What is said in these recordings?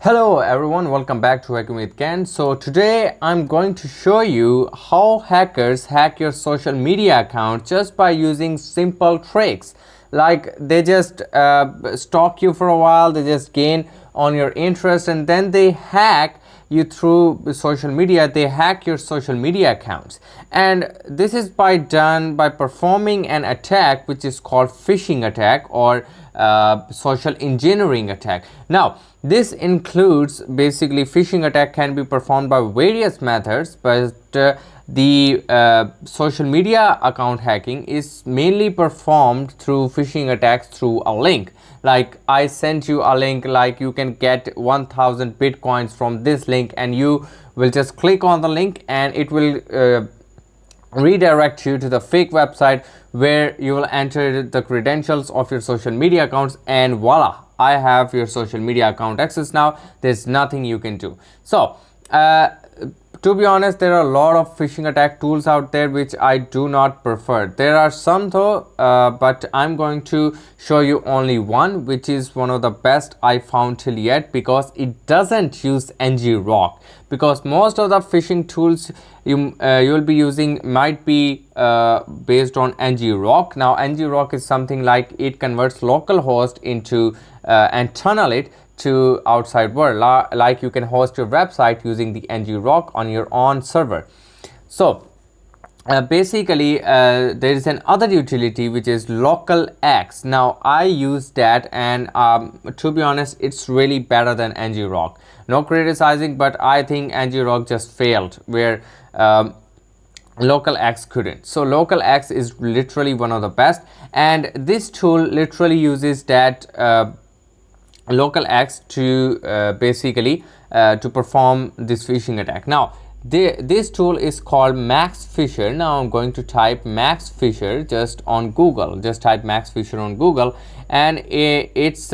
Hello everyone, welcome back to Hacking with Ken. So today I'm going to show you how hackers hack your social media account just by using simple tricks. Like they just stalk you for a while, they just gain on your interest, and then they hack you through social media. They hack your social media accounts, and this is done by performing an attack which is called phishing attack or social engineering attack. Now this includes, basically, phishing attack can be performed by various methods, but the social media account hacking is mainly performed through phishing attacks through a link. Like I sent you a link, like you can get 1000 bitcoins from this link, and you will just click on the link and it will redirect you to the fake website where you will enter the credentials of your social media accounts, and voila, I have your social media account access now. There's nothing you can do. So to be honest, there are a lot of phishing attack tools out there which I do not prefer. There are some though, but I'm going to show you only one, which is one of the best I found till yet, because it doesn't use ng-rock. Because most of the phishing tools you'll be using might be based on ng-rock. Now ng-rock is something like it converts localhost into and tunnel it to outside world, like you can host your website using the ng-rock on your own server. So basically there is another utility which is localx. Now I use that, and to be honest, it's really better than ng-rock. No criticizing, but I think ng-rock just failed where localx couldn't. So localx is literally one of the best, and this tool literally uses that localx to basically to perform this phishing attack. Now this tool is called MaxFisher. Now I'm going to type MaxFisher just on Google. Just type MaxFisher on Google, and it's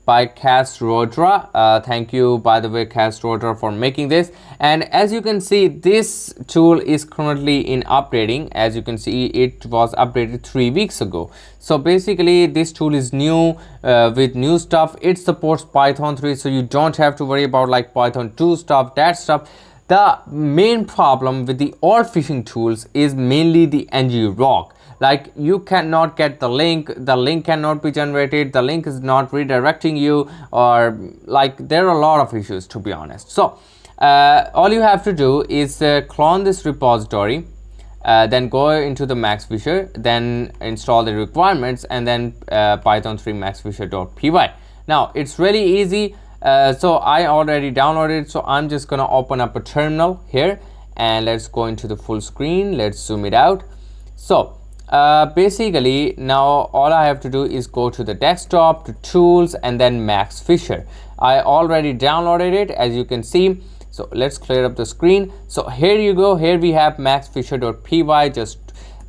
by Rodra. Thank you, by the way, Rodra, for making this. And as you can see, this tool is currently in updating. As you can see, it was updated 3 weeks ago. So basically this tool is new with new stuff. It supports Python 3, so you don't have to worry about like Python 2 stuff, that stuff. The main problem with the old phishing tools is mainly the ng-rock. Like you cannot get the link cannot be generated, the link is not redirecting you, or like there are a lot of issues, to be honest. So all you have to do is clone this repository, then go into the MaxFisher, then install the requirements, and then python 3 maxfisher.py. Now it's really easy. So I already downloaded it, so I'm just gonna open up a terminal here, and let's go into the full screen. Let's zoom it out. So basically now all I have to do is go to the desktop, to tools, and then MaxFisher. I already downloaded it, as you can see. So let's clear up the screen. So here you go. Here we have maxfisher.py just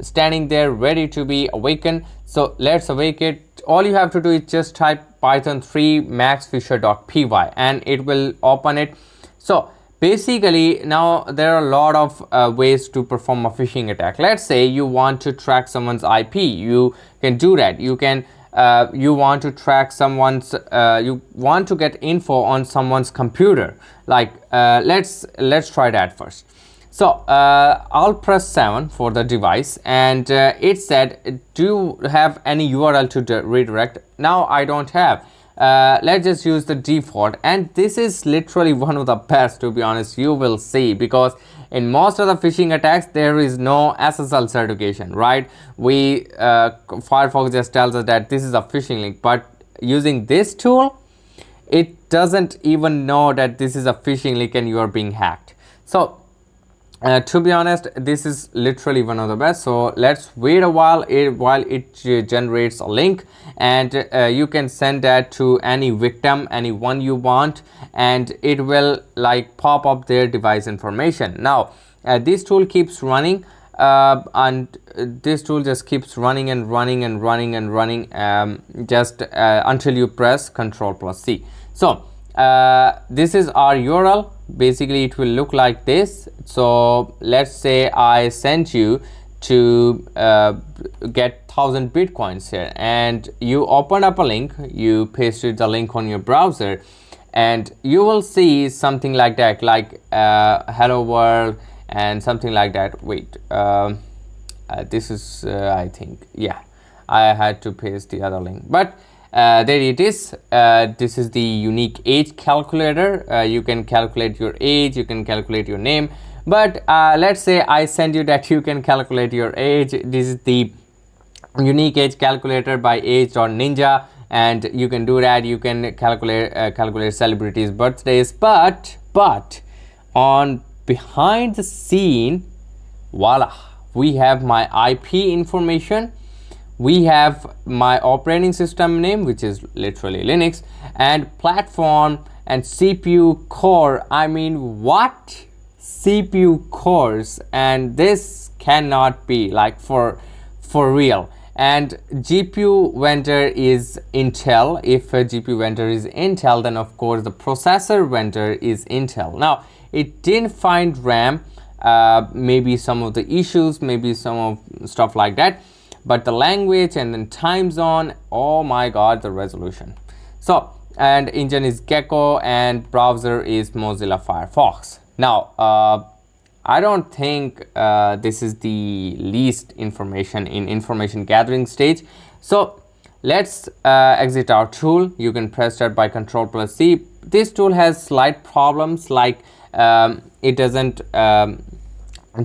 standing there ready to be awakened. So let's awake it. All you have to do is just type python 3 maxfisher.py and it will open it. So basically now there are a lot of ways to perform a phishing attack. Let's say you want to track someone's IP. You can do that. You can you want to track someone's you want to get info on someone's computer. Like let's try that first. So I'll press 7 for the device, and it said, do you have any URL to redirect? Now I don't have. Let's just use the default, and this is literally one of the best, to be honest. You will see, because in most of the phishing attacks there is no SSL certification, right? We Firefox just tells us that this is a phishing link, but using this tool, it doesn't even know that this is a phishing link and you are being hacked. So to be honest, this is literally one of the best. So let's wait a while it generates a link, and you can send that to any victim, anyone you want, and it will like pop up their device information. Now this tool keeps running, and this tool just keeps running and running and running and running, just until you press Ctrl+C. So this is our URL. Basically it will look like this. So let's say I sent you to get 1000 bitcoins here, and you opened up a link, you pasted the link on your browser, and you will see something like that, like hello world and something like that. Wait, this is I think, yeah, I had to paste the other link, but there it is. This is the unique age calculator. You can calculate your age, you can calculate your name, but let's say I send you that you can calculate your age. This is the unique age calculator by age.ninja, and you can do that. You can calculate celebrities' birthdays, but on behind the scene, voila, we have my IP information, we have my operating system name, which is literally Linux, and platform and CPU core. I mean, what? CPU cores, and this cannot be like for real. And GPU vendor is Intel. If a GPU vendor is Intel, then of course the processor vendor is Intel. Now it didn't find RAM, maybe some of the issues, maybe some of stuff like that, but the language and then time zone, oh my god, the resolution. So, and engine is Gecko and browser is Mozilla Firefox. Now I don't think this is the least information in information gathering stage. So let's exit our tool. You can press start by Ctrl+C. This tool has slight problems, like it doesn't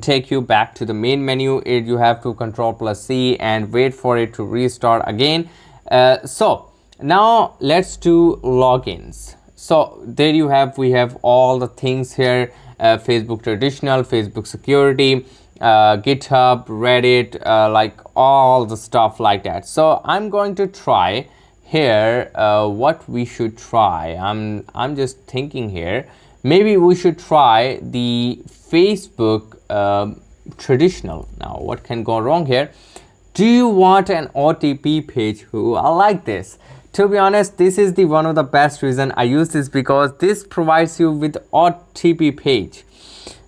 take you back to the main menu. You have to Ctrl+C and wait for it to restart again. So now let's do logins. So there you have, we have all the things here. Facebook traditional, Facebook security, GitHub, Reddit, like all the stuff like that. So I'm going to try here what we should try. I'm just thinking here, maybe we should try the Facebook traditional. Now what can go wrong here? Do you want an OTP page? Ooh, I like this. To be honest, this is the one of the best reason I use this, because this provides you with OTP page.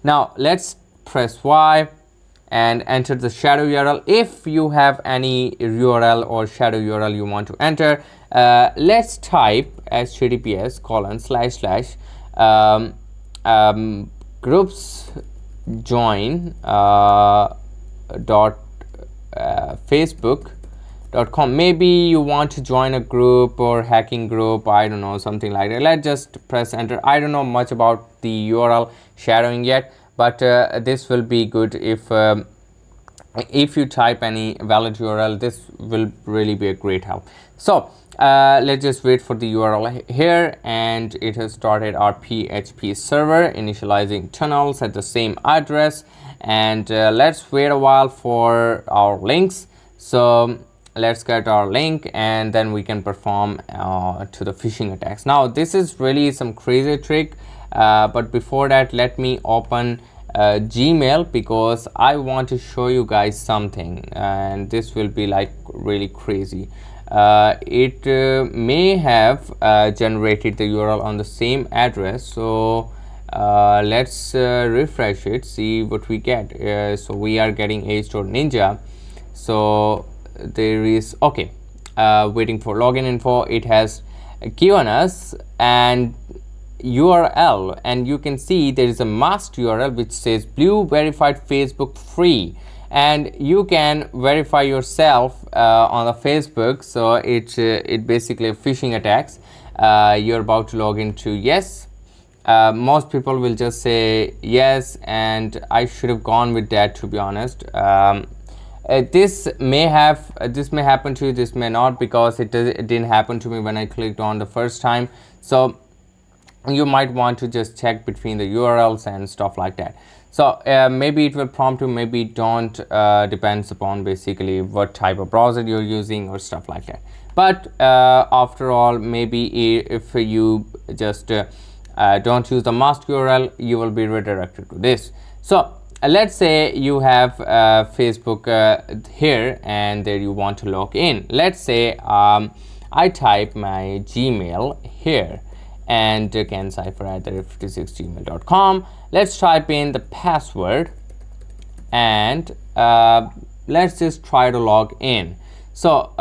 Now let's press Y and enter the shadow URL. If you have any URL or shadow URL you want to enter, let's type https:// groups facebook.com. maybe you want to join a group or hacking group, I don't know, something like that. Let's just press enter. I don't know much about the URL shadowing yet, but this will be good if you type any valid URL. This will really be a great help. So let's just wait for the URL here, and it has started our PHP server, initializing tunnels at the same address, and let's wait a while for our links. So let's get our link, and then we can perform to the phishing attacks. Now this is really some crazy trick, but before that, let me open Gmail, because I want to show you guys something, and this will be like really crazy. It may have generated the URL on the same address, so let's refresh it, see what we get. So we are getting age.ninja. So there is, okay, waiting for login info. It has given us an URL, and you can see there is a masked URL which says blue verified Facebook free, and you can verify yourself on the Facebook. So it basically phishing attacks. You're about to log into yes. Most people will just say yes, and I should have gone with that, to be honest. This may happen to you, this may not, because it didn't happen to me when I clicked on the first time. So you might want to just check between the URLs and stuff like that. So maybe it will prompt you, maybe it don't, depends upon basically what type of browser you're using or stuff like that. But after all, maybe if you just don't use the masked URL, you will be redirected to this. So let's say you have Facebook here, and there you want to log in. Let's say I type my Gmail here, and Kencypher@56gmail.com. let's type in the password, and let's just try to log in. So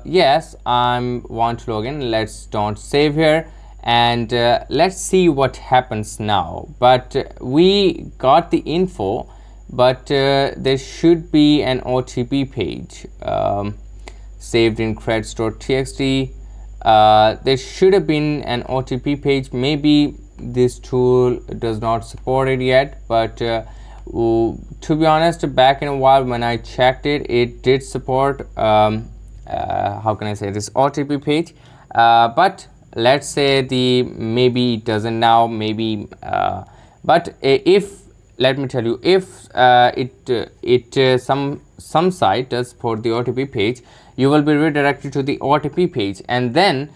yes, I want to log in. Let's don't save here, and let's see what happens now. But we got the info, but there should be an OTP page saved in credits.txt. There should have been an OTP page. Maybe this tool does not support it yet, but to be honest, back in a while when I checked it, it did support how can I say this, OTP page, but let's say maybe it doesn't now, maybe but if, let me tell you, if some site does support the OTP page, you will be redirected to the OTP page, and then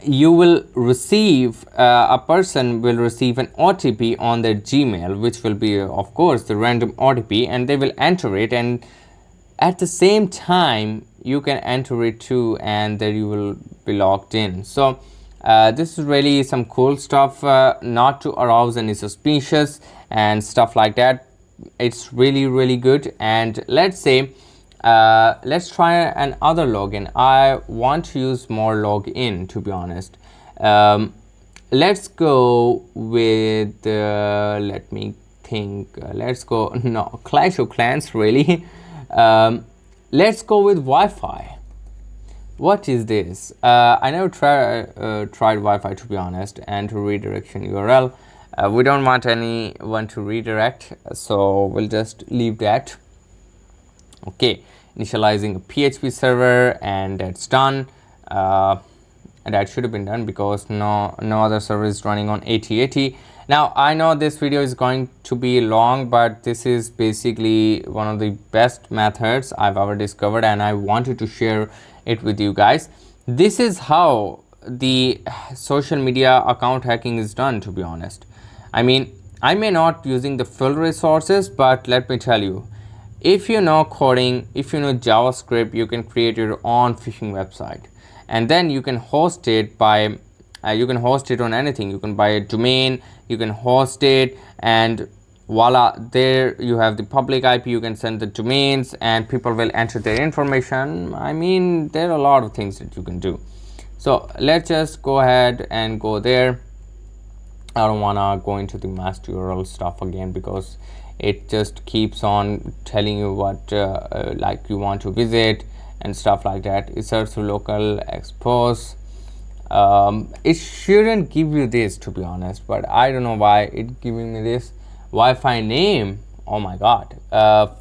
you will receive a person will receive an OTP on their Gmail, which will be of course the random OTP, and they will enter it, and at the same time you can enter it too, and then you will be logged in. So this is really some cool stuff, not to arouse any suspicious and stuff like that. It's really good. And let's say let's try another login. I want to use more login, to be honest. Let's go with let me think, let's go, no, Clash of Clans really. Let's go with Wi-Fi. What is this? I never tried Wi-Fi, to be honest. And to redirection URL, we don't want anyone to redirect, so we'll just leave that. Okay, initializing a PHP server, and that's done. And that should have been done because no other server is running on 8080. Now I know this video is going to be long, but this is basically one of the best methods I've ever discovered, and I wanted to share it with you guys. This is how the social media account hacking is done, to be honest. I mean, I may not using the full resources, but let me tell you, if you know coding, if you know JavaScript, you can create your own phishing website, and then you can host it by you can host it on anything. You can buy a domain, you can host it, and voila, there you have the public IP. You can send the domains and people will enter their information. I mean, there are a lot of things that you can do. So let's just go ahead and go there. I don't want to go into the master URL stuff again because it just keeps on telling you what like you want to visit and stuff like that. It search through local expose. It shouldn't give you this, to be honest, but I don't know why it's giving me this. Wi-Fi name, oh my god.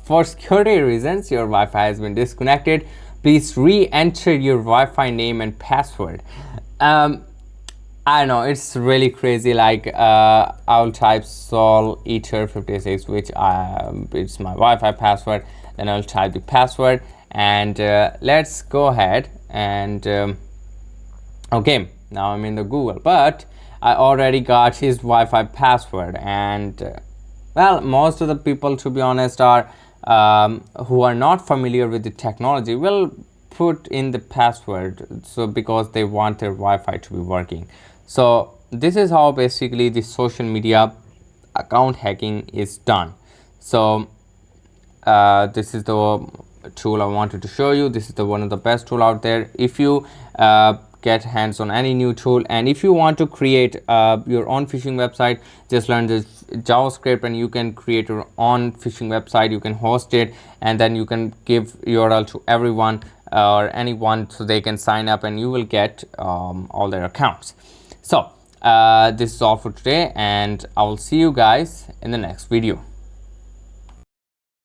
For security reasons, your Wi-Fi has been disconnected. Please re-enter your Wi-Fi name and password. I know, it's really crazy. Like I'll type Sol Eater 56, which it's my Wi-Fi password. Then I'll type the password, and let's go ahead and okay, now I'm in the Google, but I already got his Wi-Fi password, and well, most of the people, to be honest, are who are not familiar with the technology will put in the password, so because they want their Wi-Fi to be working. So this is how basically the social media account hacking is done. So this is the tool I wanted to show you. This is the one of the best tool out there. If you get hands on any new tool, and if you want to create your own phishing website, just learn this JavaScript and you can create your own phishing website. You can host it, and then you can give URL to everyone or anyone so they can sign up, and you will get all their accounts. So this is all for today, and I will see you guys in the next video.